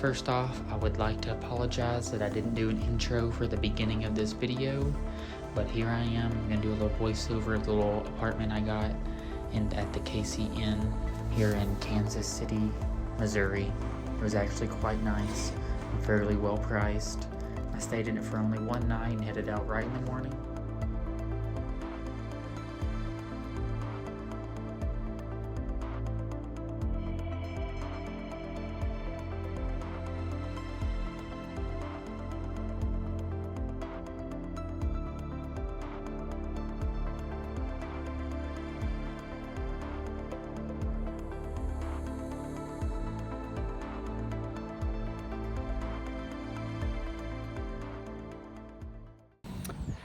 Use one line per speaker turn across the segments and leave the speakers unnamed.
First off, I would like to apologize that I didn't do an intro for the beginning of this video, but here I am. I'm going to do a little voiceover of the little apartment I got at the KC Inn here in Kansas City, Missouri. It was actually quite nice and fairly well priced. I stayed in it for only one night and headed out right in the morning.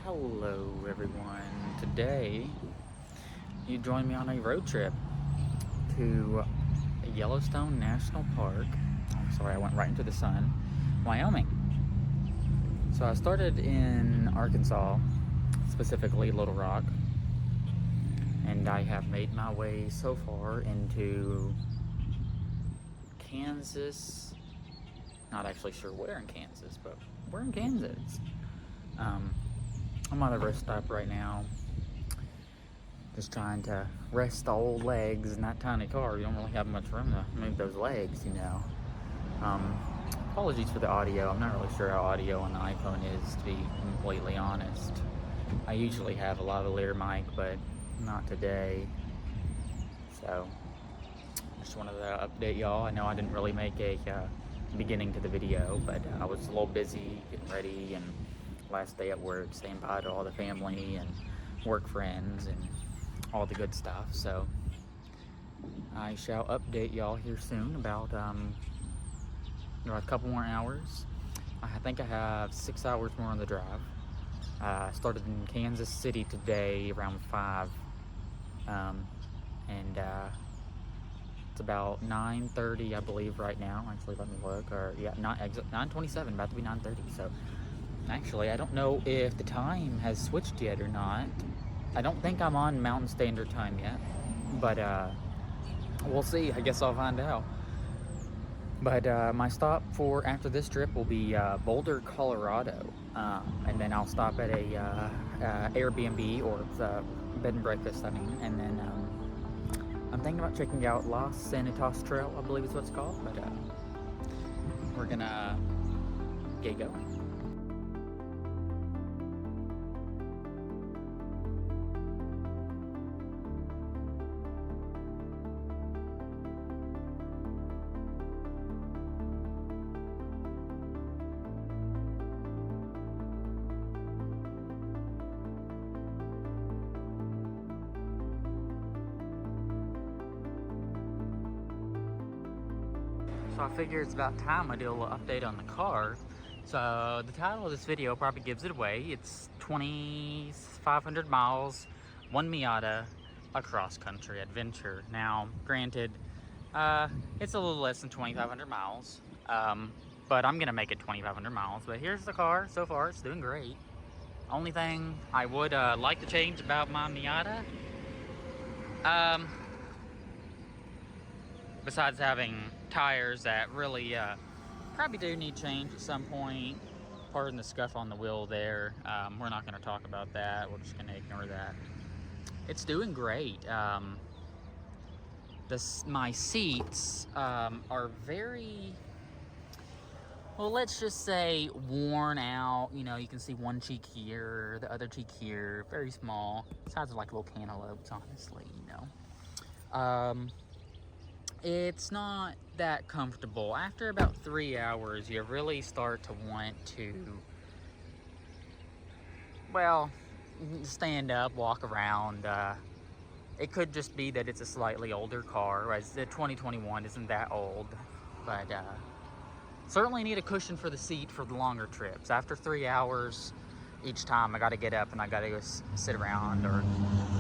Hello everyone. Today you join me on a road trip to Yellowstone National Park. I'm sorry, I went right into the sun. Wyoming. So I started in Arkansas, specifically Little Rock, and I have made my way so far into Kansas. Not actually sure where in Kansas, but we're in Kansas. I'm on a rest stop right now, just trying to rest the old legs in that tiny car. You don't really have much room to move those legs, you know. Apologies for the audio. I'm not really sure how audio on the iPhone is, to be completely honest. I usually have a lavalier mic, but not today. So, just wanted to update y'all. I know I didn't really make a beginning to the video, but I was a little busy getting ready and last day at work, saying bye to all the family and work friends and all the good stuff. So I shall update y'all here soon about a couple more hours. I think I have 6 hours more on the drive. I started in Kansas City today around 5, and it's about 9:30, I believe, right now. Actually, let me look. Or yeah, 9:27, about to be 9:30. So actually, I don't know if the time has switched yet or not. I don't think I'm on Mountain Standard Time yet, but we'll see. I guess I'll find out. But my stop for after this trip will be Boulder, Colorado, and then I'll stop at a Airbnb or bed and breakfast, and then I'm thinking about checking out Los Sanitas Trail, I believe is what it's called, but we're gonna get going. So I figure it's about time I do a little update on the car. So the title of this video probably gives it away. It's 2,500 miles, one Miata, a cross-country adventure. Now, granted, it's a little less than 2,500 miles, but I'm gonna make it 2,500 miles. But here's the car. So far, it's doing great. Only thing I would like to change about my Miata, besides having tires that really probably do need change at some point. Pardon the scuff on the wheel there. We're not going to talk about that. We're just going to ignore that. It's doing great. My seats are very, well, let's just say worn out. You know, you can see one cheek here, the other cheek here, very small. Size of like little cantaloupes, honestly, you know. It's not that comfortable. After about 3 hours, you really start to want to, well, stand up, walk around. It could just be that it's a slightly older car, as the 2021 isn't that old, but certainly need a cushion for the seat for the longer trips. After 3 hours, each time I got to get up and I got to go sit around, or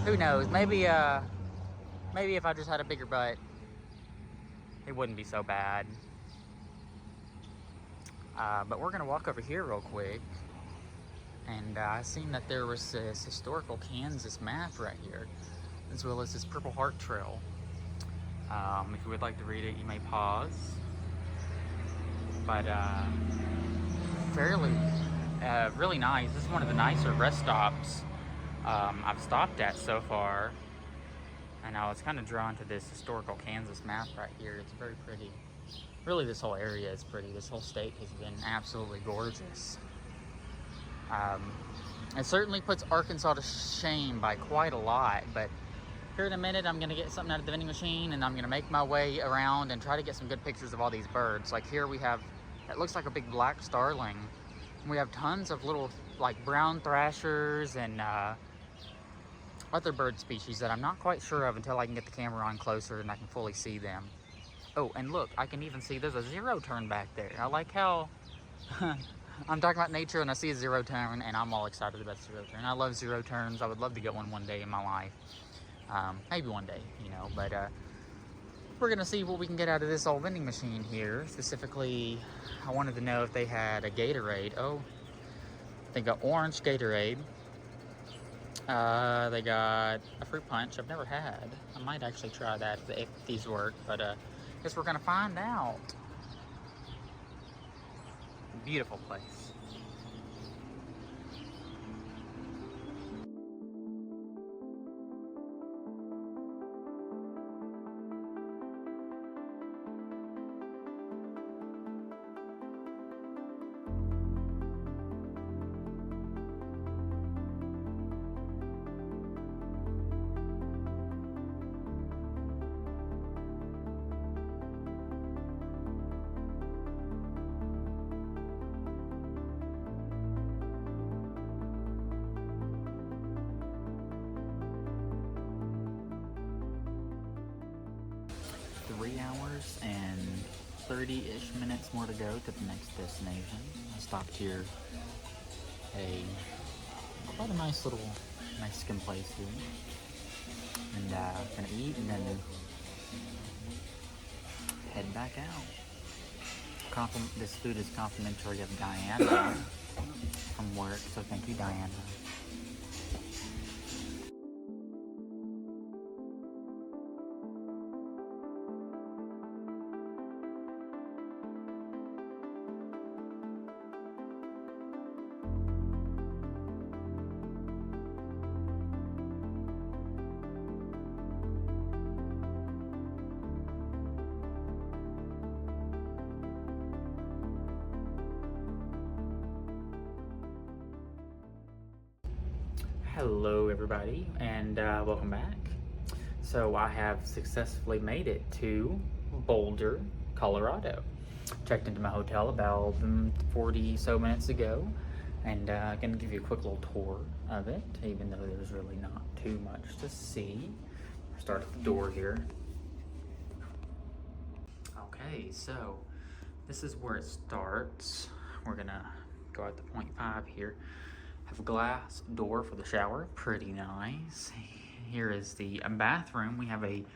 who knows, maybe if I just had a bigger butt, it wouldn't be so bad. But we're gonna walk over here real quick, and I seen that there was this historical Kansas map right here, as well as this Purple Heart Trail. If you would like to read it, you may pause. but fairly, really nice. This is one of the nicer rest stops I've stopped at so far. And I was kind of drawn to this historical Kansas map right here. It's very pretty. Really, this whole area is pretty. This whole state has been absolutely gorgeous. It certainly puts Arkansas to shame by quite a lot, but here in a minute I'm going to get something out of the vending machine and I'm going to make my way around and try to get some good pictures of all these birds. Like here we have, it looks like a big black starling. We have tons of little like brown thrashers and other bird species that I'm not quite sure of until I can get the camera on closer and I can fully see them. Oh, and look, I can even see there's a zero turn back there. I like how I'm talking about nature and I see a zero turn and I'm all excited about zero turn. I love zero turns. I would love to get one day in my life. Maybe one day, you know, but we're gonna see what we can get out of this old vending machine here. Specifically, I wanted to know if they had a Gatorade. Oh, they got orange Gatorade. They got a fruit punch I've never had. I might actually try that if these work, but guess we're gonna find out. Beautiful place. Hours and 30-ish minutes more to go to the next destination. I stopped here quite a nice little Mexican place here, and gonna eat and then head back out. This food is complimentary of Diana from work, so thank you, Diana. Hello everybody, and welcome back. So I have successfully made it to Boulder, Colorado. Checked into my hotel about 40 so minutes ago, and I'm gonna give you a quick little tour of it, even though there's really not too much to see. Start at the door here. Okay, so this is where it starts. We're gonna go at the 0.5 here. Have a glass door for the shower, pretty nice. Here is the bathroom. We have a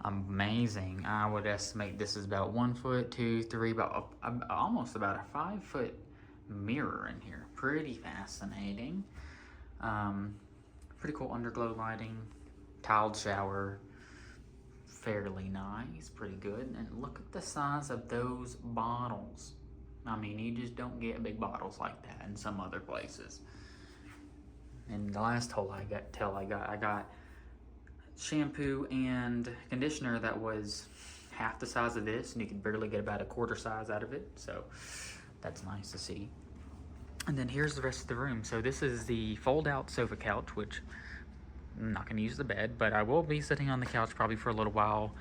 amazing, I would estimate this is about 1 foot, 2, 3, about almost about a 5-foot mirror in here. Pretty fascinating. Pretty cool underglow lighting, tiled shower, fairly nice, pretty good. And look at the size of those bottles. I mean, you just don't get big bottles like that in some other places. And the last hole I got shampoo and conditioner that was half the size of this, and you could barely get about a quarter size out of it, so that's nice to see. And then here's the rest of the room. So this is the fold-out sofa couch, which I'm not going to use the bed, but I will be sitting on the couch probably for a little while,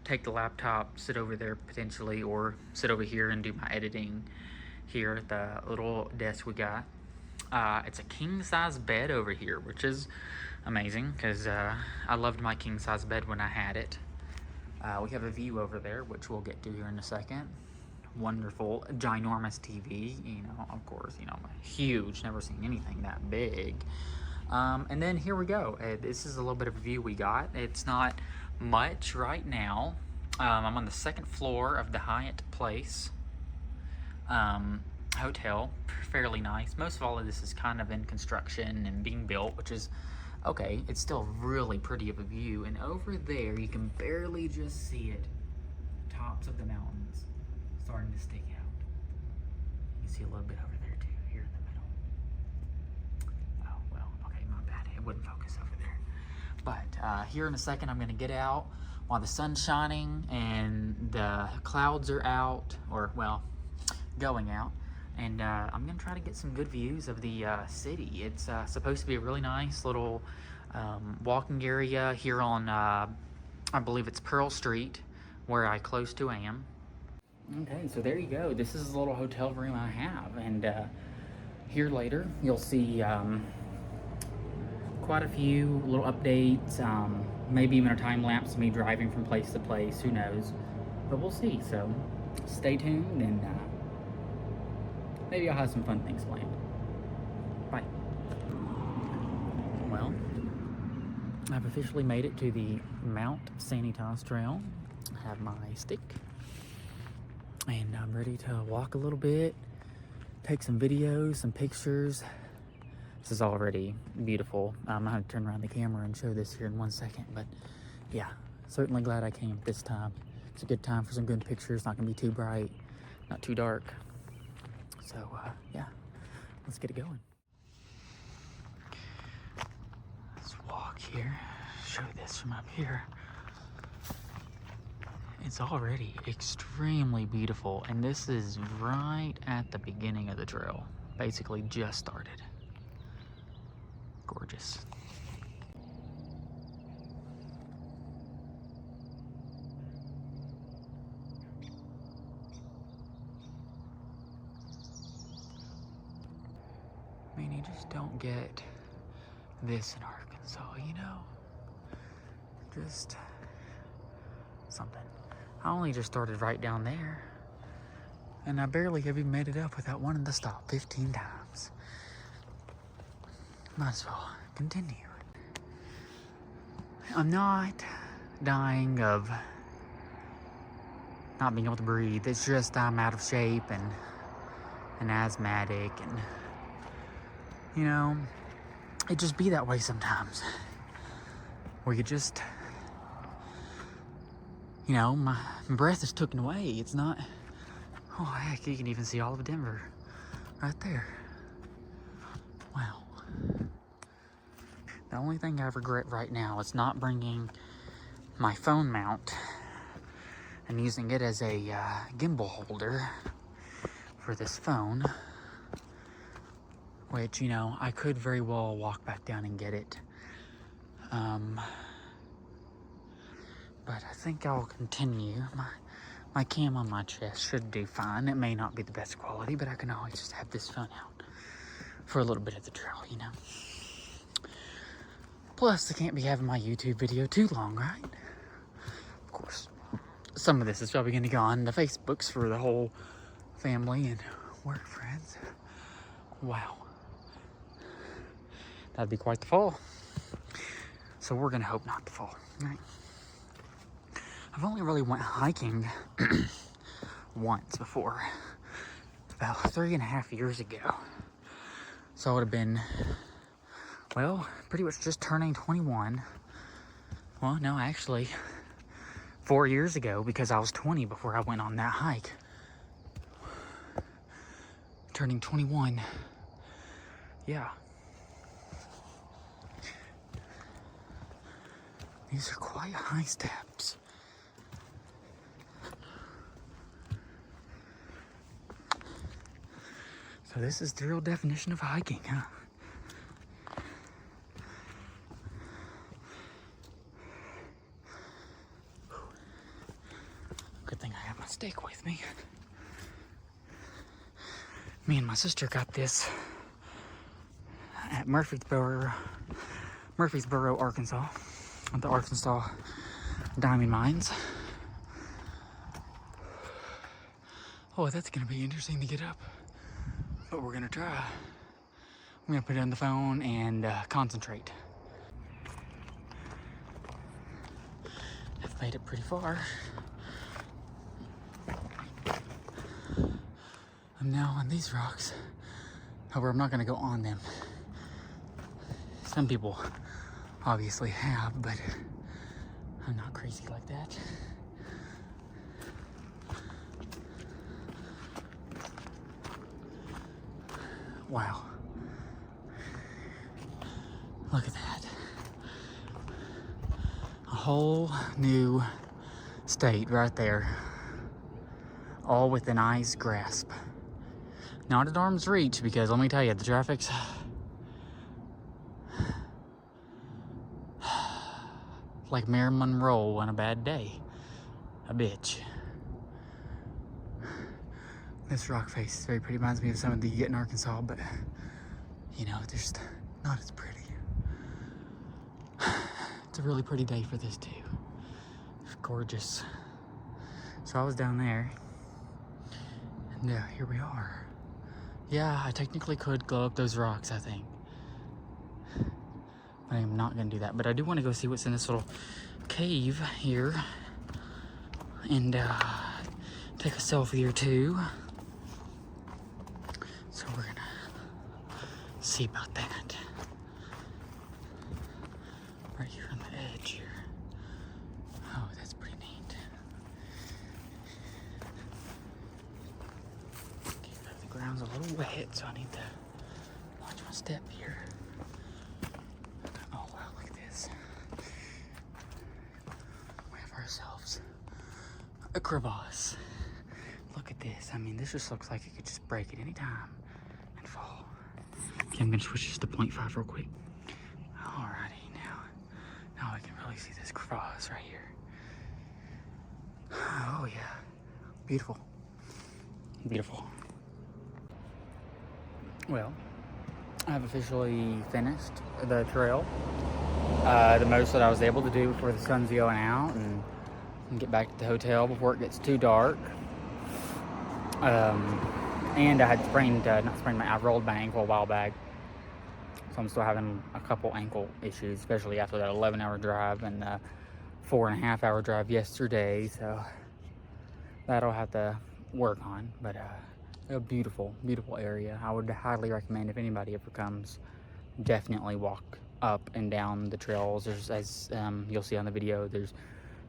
take the laptop, sit over there potentially, or sit over here and do my editing here at the little desk we got. It's a king-size bed over here, which is amazing because I loved my king-size bed when I had it. We have a view over there, which we'll get to here in a second. Wonderful, ginormous TV, you know, of course, you know, huge, never seen anything that big. And then here we go. This is a little bit of a view we got. It's not much right now. I'm on the second floor of the Hyatt Place hotel. Fairly nice. Most of all of this is kind of in construction and being built, which is okay. It's still really pretty of a view. And over there, you can barely just see it. Tops of the mountains starting to stick out. see a little bit over there too, here in the middle. Oh, well, okay, my bad. It wouldn't focus over there. But here in a second, I'm gonna get out while the sun's shining and the clouds are out, or well, going out. And I'm gonna try to get some good views of the city. It's supposed to be a really nice little walking area here on, I believe it's Pearl Street, where I close to am. Okay, so there you go. This is the little hotel room I have, and here later you'll see quite a few little updates, maybe even a time lapse of me driving from place to place, who knows, but we'll see. So stay tuned, and maybe I'll have some fun things planned. Bye. Well, I've officially made it to the Mount Sanitas Trail. I have my stick, and I'm ready to walk a little bit, take some videos, some pictures. This is already beautiful. I'm gonna have to turn around the camera and show this here in 1 second, but yeah, certainly glad I came this time. It's a good time for some good pictures, not gonna be too bright, not too dark. So yeah, let's get it going. Let's walk here, show this from up here. It's already extremely beautiful, and this is right at the beginning of the trail. Basically just started. Gorgeous. I mean, you just don't get this in Arkansas, you know? Just something. I only just started right down there, and I barely have even made it up without wanting to stop 15 times. Might as well continue. I'm not dying of not being able to breathe. It's just I'm out of shape and asthmatic, and you know, it just be that way sometimes. Where you just, you know, my breath is taken away. It's not, oh heck, you can even see all of Denver right there. Wow. The only thing I regret right now is not bringing my phone mount and using it as a gimbal holder for this phone, which, you know, I could very well walk back down and get it. But I think I'll continue. My cam on my chest should do fine. It may not be the best quality, but I can always just have this phone out for a little bit of the trail, you know. Plus, I can't be having my YouTube video too long, right? Of course, some of this is probably going to go on the Facebooks for the whole family and work friends. Wow. That'd be quite the fall. So we're going to hope not to fall, right? I've only really went hiking once before, about 3.5 years ago. So I would have been, well, pretty much just turning 21. Well, no, actually, 4 years ago, because I was 20 before I went on that hike. Turning 21. Yeah. These are quite high steps. So this is the real definition of hiking, huh? Good thing I have my stick with me. Me and my sister got this at Murfreesboro, Arkansas, at the Arkansas Diamond Mines. Oh, that's gonna be interesting to get up. But we're gonna try. I'm gonna put it on the phone and concentrate. I've made it pretty far. I'm now on these rocks. However, I'm not gonna go on them. Some people obviously have, but I'm not crazy like that. Wow. Look at that. A whole new state right there. All within eye's grasp. Not at arm's reach, because let me tell you, the traffic's like Marilyn Monroe on a bad day. A bitch. This rock face is very pretty. Reminds me of some of the you get in Arkansas, but you know, they're just not as pretty. It's a really pretty day for this too. It's gorgeous. So I was down there, and here we are. Yeah, I technically could glow up those rocks, I think. But I'm not gonna do that. But I do want to go see what's in this little cave here, and take a selfie or two. So we're gonna see about that. Right here on the edge here. Oh, that's pretty neat. Okay, the ground's a little wet, so I need to watch my step here. Oh wow, look at this. We have ourselves a crevasse. Look at this. I mean, this just looks like it could just break at any time and fall. Okay, I'm gonna switch this to 0.5 real quick. Alrighty, now I can really see this crevasse right here. Oh yeah, beautiful, beautiful. Well, I've officially finished the trail. The most that I was able to do before the sun's going out, and get back to the hotel before it gets too dark. And I had I rolled my ankle a while back. So I'm still having a couple ankle issues, especially after that 11-hour drive and 4.5-hour drive yesterday. So that'll have to work on. But a beautiful, beautiful area. I would highly recommend, if anybody ever comes, definitely walk up and down the trails. There's, as you'll see on the video, there's,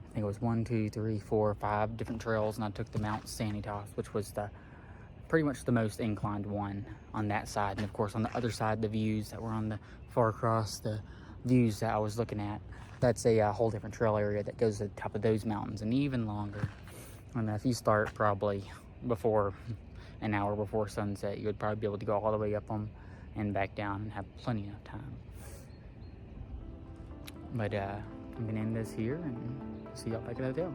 I think it was 1, 2, 3, 4, 5 different trails, and I took the Mount Sanitas, which was pretty much the most inclined one on that side. And of course, on the other side, the views that were on the far across, the views that I was looking at, that's a whole different trail area that goes to the top of those mountains, and even longer. And if you start probably before an hour before sunset, you would probably be able to go all the way up them and back down and have plenty of time. But I'm gonna end this here and see y'all back at the hotel.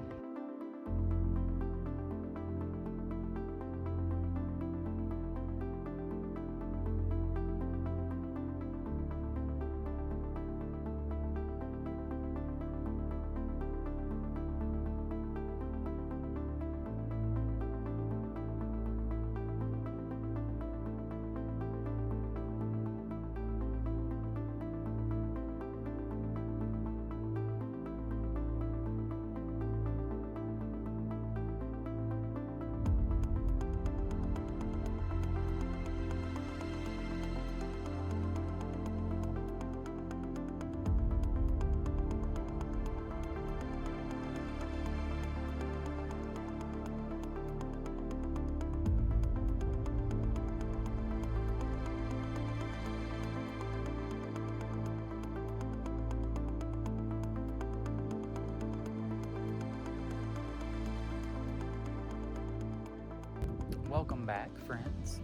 Welcome back, friends.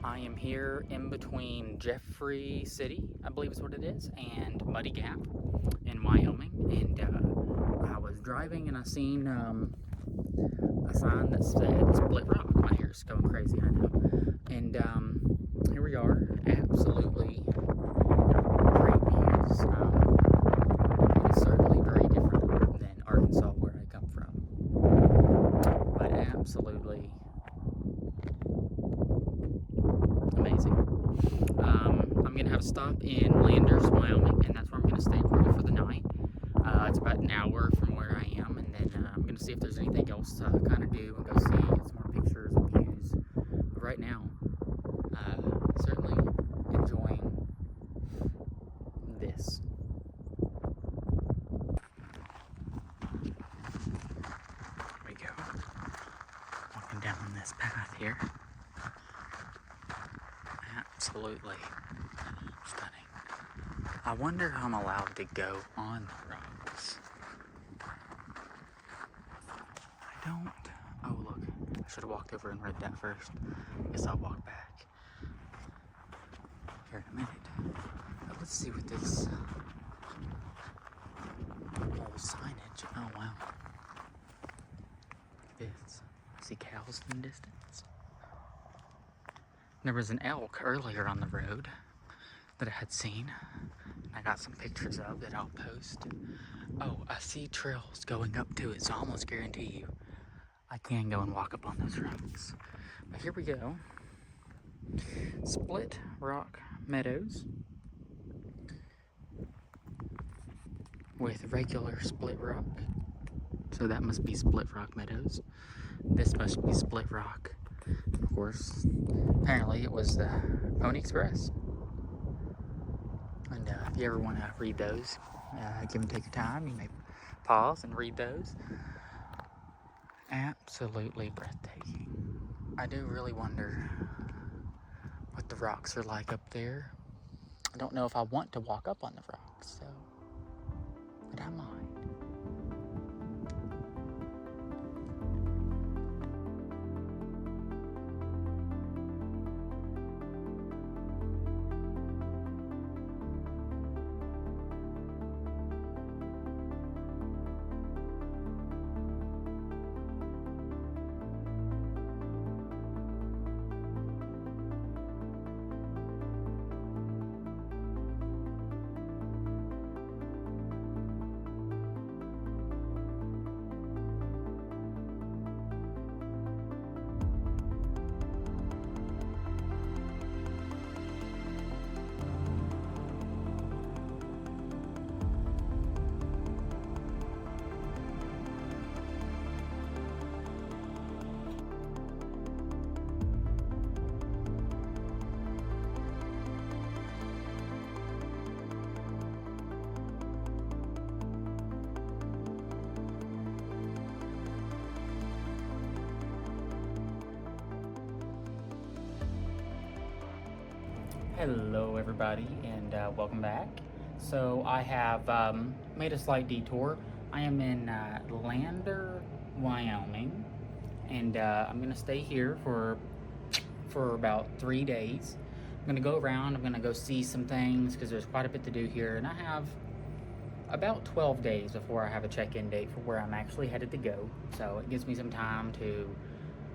I am here in between Jeffrey City, I believe is what it is, and Muddy Gap in Wyoming. And I was driving and I seen a sign that said Split Rock. My hair's going crazy, I know. And here we are, absolutely great views. It is certainly very different than Arkansas, where I come from, but absolutely amazing. I'm gonna have a stop in Landers, Wyoming, and that's where I'm gonna stay probably for the night. It's about an hour from where I am, and then I'm gonna see if there's anything else to kind of do and go see, get some more pictures and views. But right now, certainly enjoying this. Here we go. Walking down this path here. absolutely stunning. I wonder how I'm allowed to go on the rocks. I don't. Oh, look. I should have walked over and read that first. Guess I'll walk back here in a minute. But let's see what this old signage. Oh, wow. Look at this. See cows in the distance. There was an elk earlier on the road that I had seen. I got some pictures of that I'll post. Oh, I see trails going up to it, so I almost guarantee you I can go and walk up on those rocks. But here we go. Split Rock Meadows with regular split rock. So that must be Split Rock Meadows. This must be Split Rock. Of course, apparently it was the Pony Express. And if you ever want to read those, give and take your time. You may pause and read those. Absolutely breathtaking. I do really wonder what the rocks are like up there. I don't know if I want to walk up on the rocks, so, but I might. Hello everybody, and welcome back. So I have made a slight detour. I am in Lander, Wyoming, and I'm gonna stay here for about 3 days. I'm gonna go around, I'm gonna go see some things because there's quite a bit to do here, and I have about 12 days before I have a check-in date for where I'm actually headed to go. So it gives me some time to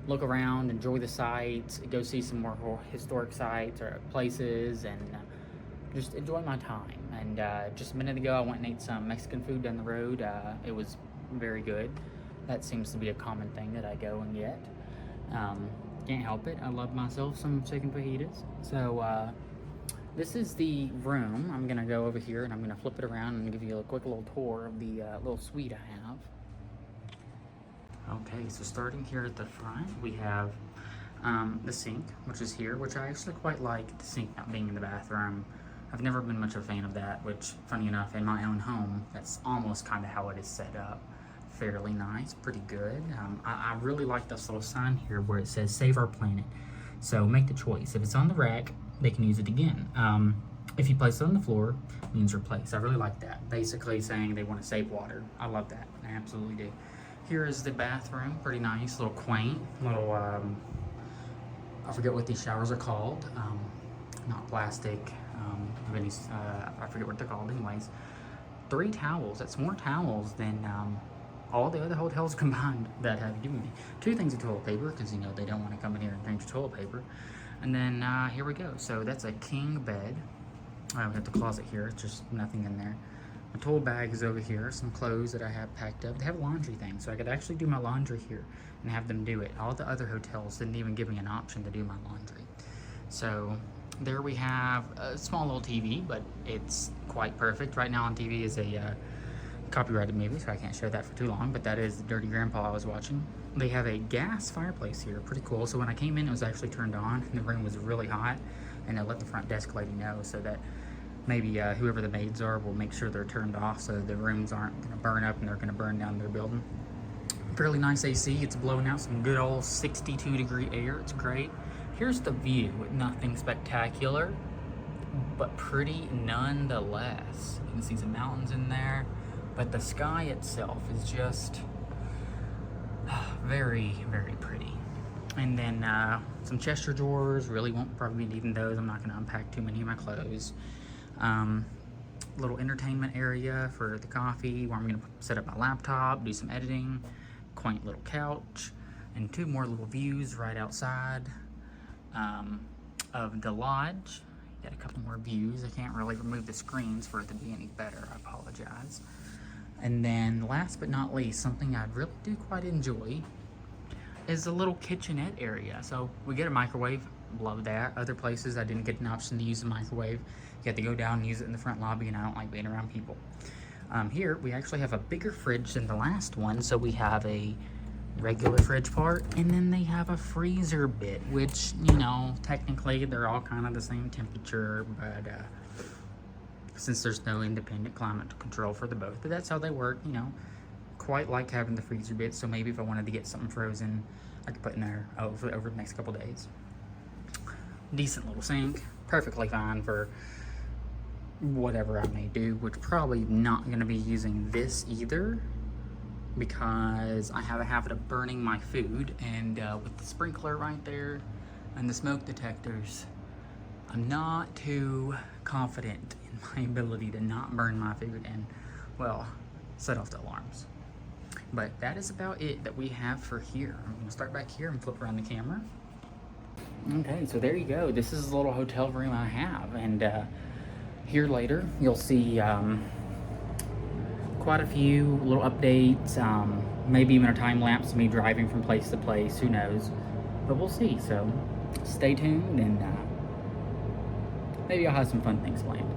look around, enjoy the sights, go see some more historic sites or places, and just enjoy my time. And just a minute ago, I went and ate some Mexican food down the road. It was very good. That seems to be a common thing that I go and get. Can't help it. I love myself some chicken fajitas. So this is the room. I'm gonna go over here and I'm gonna flip it around and give you a quick little tour of the little suite I have. Okay, so starting here at the front, we have the sink, which is here, which I actually quite like, the sink not being in the bathroom. I've never been much of a fan of that, which, funny enough, in my own home, that's almost kind of how it is set up. Fairly nice, pretty good. I really like this little sign here where it says, "Save our planet." So make the choice. If it's on the rack, they can use it again. If you place it on the floor, it means replace. I really like that. Basically saying they want to save water. I love that. I absolutely do. Here is the bathroom, pretty nice, little quaint, little, I forget what these showers are called, not plastic, I forget what they're called anyways. 3 towels, that's more towels than all the other hotels combined that have given me. 2 things of toilet paper, because you know they don't want to come in here and drink your toilet paper. And then here we go, so that's a king bed. We have the closet here, it's just nothing in there. My tool bag is over here, some clothes that I have packed up. They have a laundry thing, so I could actually do my laundry here and have them do it. All the other hotels didn't even give me an option to do my laundry. So there we have a small little TV, but it's quite perfect. Right now on TV is a copyrighted movie, so I can't show that for too long, but that is the Dirty Grandpa I was watching. They have a gas fireplace here, pretty cool. So when I came in, it was actually turned on, and the room was really hot, and I let the front desk lady know so that maybe whoever the maids are will make sure they're turned off so the rooms aren't going to burn up and they're going to burn down their building. Fairly nice AC. It's blowing out some good old 62-degree air. It's great. Here's the view. Nothing spectacular, but pretty nonetheless. You can see some mountains in there, but the sky itself is just very, very pretty. And then some Chester drawers. Really won't probably be needing those. I'm not going to unpack too many of my clothes. Little entertainment area for the coffee where I'm going to set up my laptop, do some editing. Quaint little couch, and 2 more little views right outside of the lodge. Got a couple more views. I can't really remove the screens for it to be any better. I apologize. And then last but not least, something I really do quite enjoy is a little kitchenette area. So we get a microwave, love that. Other places I didn't get an option to use the microwave. You have to go down and use it in the front lobby, and I don't like being around people. Here we actually have a bigger fridge than the last one, so we have a regular fridge part, and then they have a freezer bit, which, you know, technically they're all kind of the same temperature, but since there's no independent climate control for the both, but that's how they work, you know. Quite like having the freezer bit, so maybe if I wanted to get something frozen, I could put in there over the next couple days. Decent little sink, perfectly fine for whatever I may do, which probably not going to be using this either, because I have a habit of burning my food, and with the sprinkler right there and the smoke detectors, I'm not too confident in my ability to not burn my food and, well, set off the alarms. But that is about it that we have for here. I'm going to start back here and flip around the camera. Okay, so there you go. This is the little hotel room I have, and here later you'll see quite a few little updates, maybe even a time lapse of me driving from place to place, who knows, but we'll see. So stay tuned, and maybe I'll have some fun things planned.